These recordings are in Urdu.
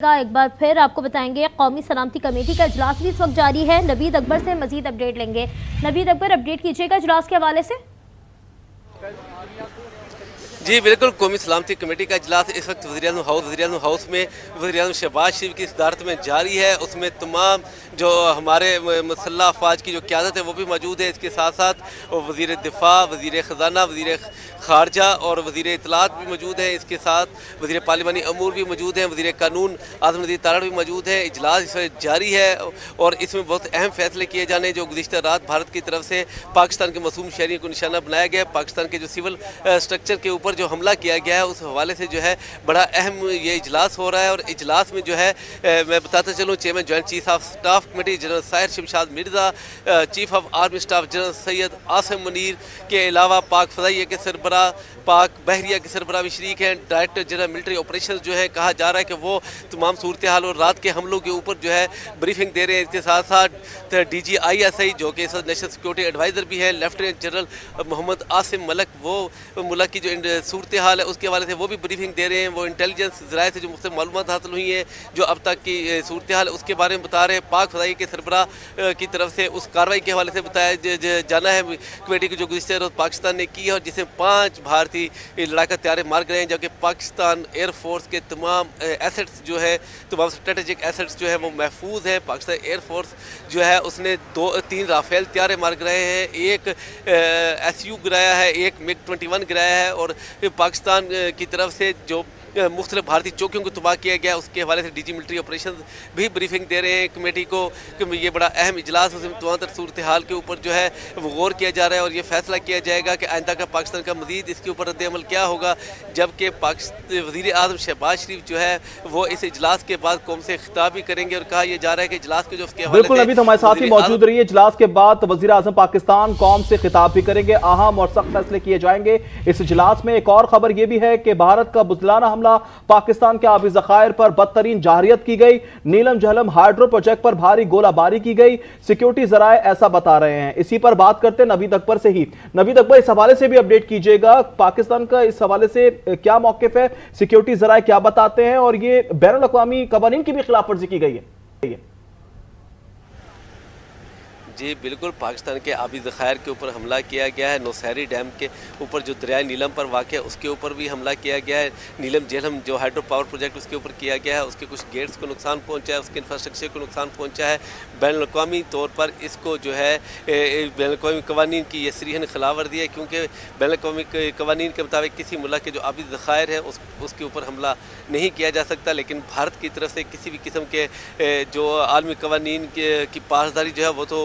ایک بار پھر آپ کو بتائیں گے قومی سلامتی کمیٹی کا اجلاس بھی اس وقت جاری ہے۔ نوید اکبر سے مزید اپڈیٹ لیں گے۔ نوید اکبر، اپڈیٹ کیجیے گا اجلاس کے حوالے سے۔ جی بالکل، قومی سلامتی کمیٹی کا اجلاس اس وقت وزیراعظم ہاؤس میں وزیراعظم شہباز شریف کی صدارت میں جاری ہے۔ اس میں تمام جو ہمارے مسلح افواج کی جو قیادت ہے وہ بھی موجود ہے۔ اس کے ساتھ ساتھ وزیر دفاع، وزیر خزانہ، وزیر خارجہ اور وزیر اطلاعات بھی موجود ہیں۔ اس کے ساتھ وزیر پارلیمانی امور بھی موجود ہیں، وزیر قانون اعظم ندیر تارڑ بھی موجود ہے۔ اجلاس اس وقت جاری ہے اور اس میں بہت اہم فیصلے کیے جانے جو گزشتہ رات بھارت کی طرف سے پاکستان کے معصوم شہریوں کو نشانہ بنایا گیا ہے۔ پاکستان کے جو سول اسٹرکچر کے اوپر جو حملہ کیا گیا ہے اس حوالے سے جو ہے بڑا اہم یہ اجلاس ہو رہا ہے۔ اور اجلاس میں جو ہے میں بتاتا چلوں، chairman joint chief of staff committee general Sahir Shamshad Mirza, chief of army staff general Syed Asim Munir کے علاوہ پاک فضائیہ کے سربراہ، پاک بحریہ کے سربراہ بھی شریک ہیں۔ ڈائریکٹر جنرل ملٹری آپریشنز جو ہے کہا جا رہا ہے کہ وہ تمام صورتحال اور رات کے حملوں کے اوپر جو ہے بریفنگ دے رہے ہیں۔ اس کے ساتھ ساتھ D G I S I جو کہ نیشنل سیکورٹی ایڈوائزر بھی ہے، لیفٹیننٹ جنرل محمد عاصم ملک، وہ ملک کی جو صورتحال ہے اس کے حوالے سے وہ بھی بریفنگ دے رہے ہیں۔ وہ انٹیلیجنس ذرائع سے جو مختلف معلومات حاصل ہوئی ہیں جو اب تک کی صورتحال ہے اس کے بارے میں بتا رہے ہیں۔ پاک فضائیہ کے سربراہ کی طرف سے اس کارروائی کے حوالے سے بتایا جانا ہے کمیٹی کی جو گزشتہ روز پاکستان نے کی ہے اور جس میں 5 بھارتی لڑاکا طیارے مار گئے ہیں، جبکہ پاکستان ایئر فورس کے تمام ایسٹس جو ہے، تمام اسٹریٹجک ایسٹس جو ہے وہ محفوظ ہیں۔ پاکستان ایئر فورس جو ہے اس نے 3 رافیل طیارے مار گرائے ہیں، ایک ایس یو گرایا ہے، ایک MiG 21 گرایا ہے اور پاکستان کی طرف سے جو مختلف بھارتی چوکیوں کو تباہ کیا گیا اس کے حوالے سے ڈی جی ملٹری آپریشنز بھی بریفنگ دے رہے ہیں کمیٹی کو کہ یہ بڑا اہم اجلاس اس میں تمام تر صورتحال کے اوپر جو ہے وہ غور کیا جا رہا ہے اور یہ فیصلہ کیا جائے گا کہ آئندہ کا پاکستان کا مزید اس کے اوپر رد عمل کیا ہوگا۔ جبکہ وزیر اعظم شہباز شریف جو ہے وہ اس اجلاس کے بعد قوم سے خطاب بھی کریں گے اور کہا یہ جا رہا ہے کہ اجلاس کے جو اس کے حوالے سے بالکل نوید ہمارے ساتھ ہی موجود رہی ہے۔ اجلاس کے بعد وزیر اعظم پاکستان قوم سے خطاب بھی کریں گے، اہم اور سخت فیصلے کیے جائیں گے اس اجلاس میں۔ ایک اور خبر یہ بھی ہے کہ بھارت کا بزدلانہ حملہ پاکستان کے آبی ذخائر پر بدترین جارحیت کی گئی۔ نیلم جہلم ہائیڈرو پروجیکٹ پر بھاری گولہ باری کی گئی، سیکیورٹی ذرائع ایسا بتا رہے ہیں۔ اسی پر بات کرتے ہیں نوید اکبر سے ہی۔ نوید اکبر، اس حوالے سے بھی اپڈیٹ کیجئے گا، پاکستان کا اس حوالے سے کیا موقف ہے، سیکیورٹی ذرائع کیا بتاتے ہیں اور یہ بین الاقوامی قوانین کی بھی خلاف ورزی کی گئی ہے؟ جی بالکل، پاکستان کے آبی ذخائر کے اوپر حملہ کیا گیا ہے۔ نوسہری ڈیم کے اوپر جو دریائے نیلم پر واقع ہے اس کے اوپر بھی حملہ کیا گیا ہے۔ نیلم جہلم جو ہائیڈرو پاور پروجیکٹ اس کے اوپر کیا گیا ہے، اس کے کچھ گیٹس کو نقصان پہنچا ہے، اس کے انفراسٹرکچر کو نقصان پہنچا ہے۔ بین الاقوامی طور پر اس کو جو ہے بین الاقوامی قوانین کی یہ صریحاً خلاف ورزی ہے، کیونکہ بین الاقوامی قوانین کے مطابق کسی ملک کے جو آبی ذخائر ہیں اس کے اوپر حملہ نہیں کیا جا سکتا، لیکن بھارت کی طرف سے کسی بھی قسم کے جو عالمی قوانین کی پاسداری جو ہے وہ تو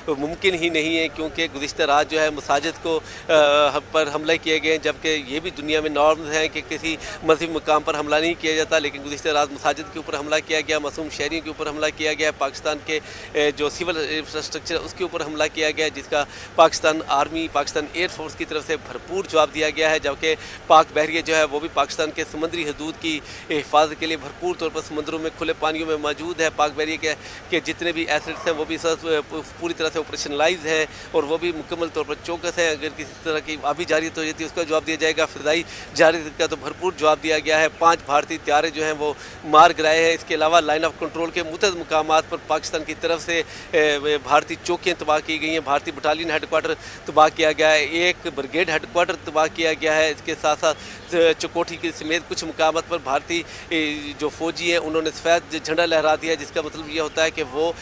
ممکن ہی نہیں ہے، کیونکہ گزشتہ رات جو ہے مساجد کو پر حملے کیے گئے ہیں، جبکہ یہ بھی دنیا میں نارمز ہیں کہ کسی مذہبی مقام پر حملہ نہیں کیا جاتا، لیکن گزشتہ رات مساجد کے اوپر حملہ کیا گیا، معصوم شہریوں کے اوپر حملہ کیا گیا، پاکستان کے جو سول انفراسٹرکچر اس کے اوپر حملہ کیا گیا، جس کا Pakistan army, Pakistan air force کی طرف سے بھرپور جواب دیا گیا ہے۔ جبکہ پاک بحریہ جو ہے وہ بھی پاکستان کے سمندری حدود کی حفاظت کے لیے بھرپور طور پر سمندروں میں، کھلے پانیوں میں موجود ہے۔ پاک بحریہ کے جتنے بھی ایسٹس ہیں وہ بھی پوری طرح سے آپریشنلائز ہیں اور وہ بھی مکمل طور پر چوکس ہیں۔ اگر کسی طرح کی آبی جارحیت ہو جاتی ہے اس کا جواب دیا جائے گا، فضائی جارحیت کا تو بھرپور جواب دیا گیا ہے۔ 5 بھارتی طیارے جو ہیں وہ مار گرائے ہیں۔ اس کے علاوہ لائن آف کنٹرول کے متعدد مقامات پر پاکستان کی طرف سے بھارتی چوکیاں تباہ کی گئی ہیں، بھارتی بٹالین ہیڈ کوارٹر تباہ کیا گیا ہے، ایک بریگیڈ ہیڈ کوارٹر تباہ کیا گیا ہے۔ اس کے ساتھ ساتھ چکوٹھی کے سمیت کچھ مقامات پر بھارتی جو فوجی ہیں انہوں نے سفید جھنڈا لہرا دیا، جس کا مطلب یہ ہوتا ہے کہ وہ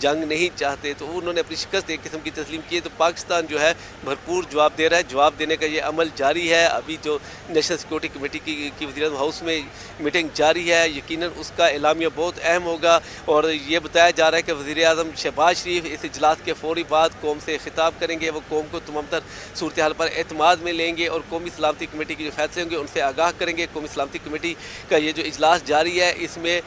جنگ نہیں چاہتے، تو انہوں نے اپنی شکست ایک قسم کی تسلیم کی ہے۔ تو پاکستان جو ہے بھرپور جواب دے رہا ہے، جواب دینے کا یہ عمل جاری ہے۔ ابھی جو نیشنل سیکورٹی کمیٹی کی وزیراعظم ہاؤس میں میٹنگ جاری ہے، یقیناً اس کا اعلامیہ بہت اہم ہوگا اور یہ بتایا جا رہا ہے کہ وزیر اعظم شہباز شریف اس اجلاس کے فوری بعد قوم سے خطاب کریں گے، وہ قوم کو تمام تر صورتحال پر اعتماد میں لیں گے اور قومی سلامتی کمیٹی کے جو فیصلے ہوں گے ان سے آگاہ کریں گے۔ قومی سلامتی کمیٹی کا یہ جو اجلاس جاری ہے اس میں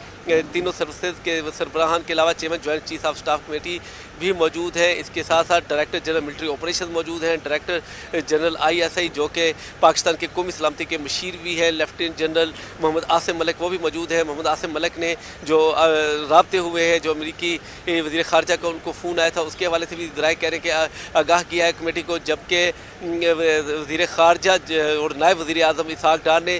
تینوں سروسز کے سربراہان کے علاوہ chairman joint chief of staff committee بھی موجود ہے۔ اس کے ساتھ ساتھ ڈائریکٹر جنرل ملٹری آپریشن موجود ہیں، director general I S I جو کہ پاکستان کے قومی سلامتی کے مشیر بھی ہیں، لیفٹیننٹ جنرل محمد عاصم ملک وہ بھی موجود ہیں۔ محمد عاصم ملک نے جو رابطے ہوئے ہیں، جو امریکی وزیر خارجہ کا ان کو فون آیا تھا اس کے حوالے سے بھی ذرائع کہہ رہے ہیں کہ آگاہ کیا ہے کمیٹی کو، جبکہ وزیر خارجہ اور نائب وزیر اعظم اسحاق ڈار نے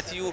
SU